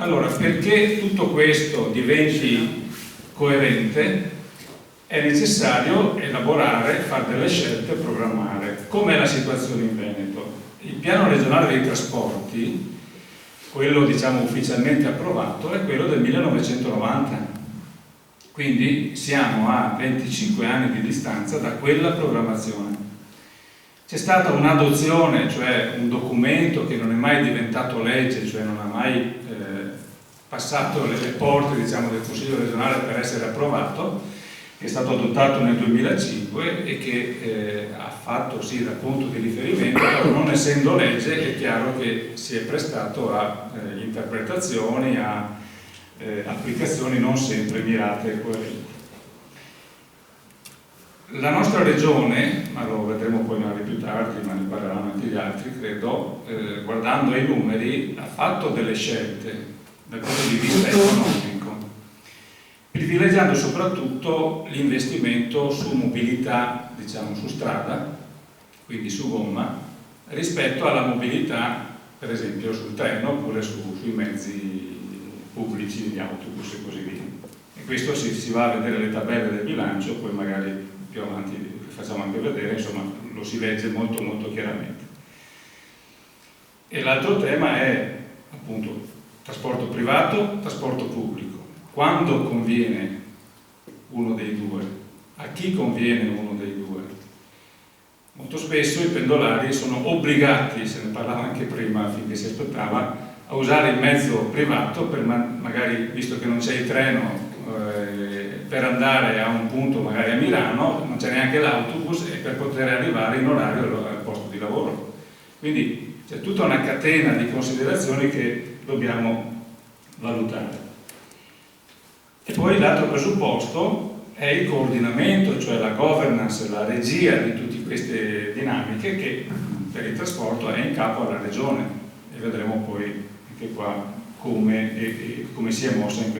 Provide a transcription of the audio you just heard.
Allora, perché tutto questo diventi coerente è necessario elaborare, fare delle scelte, programmare. Com'è la situazione in Veneto? Il piano regionale dei trasporti, quello diciamo ufficialmente approvato, è quello del 1990. Quindi siamo a 25 anni di distanza da quella programmazione. C'è stata un'adozione, cioè un documento che non è mai diventato legge, cioè non ha mai passato le porte diciamo, del Consiglio regionale per essere approvato, che è stato adottato nel 2005 e che ha fatto sì da punto di riferimento, però non essendo legge è chiaro che si è prestato a interpretazioni, a applicazioni non sempre mirate e coerenti. La nostra regione, ma lo vedremo poi magari più tardi, ma ne parleranno anche gli altri, credo, guardando ai numeri, ha fatto delle scelte dal punto di vista economico, privilegiando soprattutto l'investimento su mobilità, diciamo, su strada, quindi su gomma, rispetto alla mobilità, per esempio, sul treno oppure sui mezzi pubblici, gli autobus e così via. E questo si va a vedere le tabelle del bilancio, poi magari più avanti facciamo anche vedere, insomma lo si legge molto molto chiaramente. E l'altro tema è appunto trasporto privato, trasporto pubblico. Quando conviene uno dei due? A chi conviene uno dei due? Molto spesso i pendolari sono obbligati, se ne parlava anche prima finché si aspettava, a usare il mezzo privato per magari, visto che non c'è il treno, per andare a un punto magari a Milano, non c'è neanche l'autobus e per poter arrivare in orario al posto di lavoro. Quindi c'è tutta una catena di considerazioni che dobbiamo valutare. E poi l'altro presupposto è il coordinamento, cioè la governance, la regia di tutte queste dinamiche che per il trasporto è in capo alla regione e vedremo poi anche qua come si è mossa in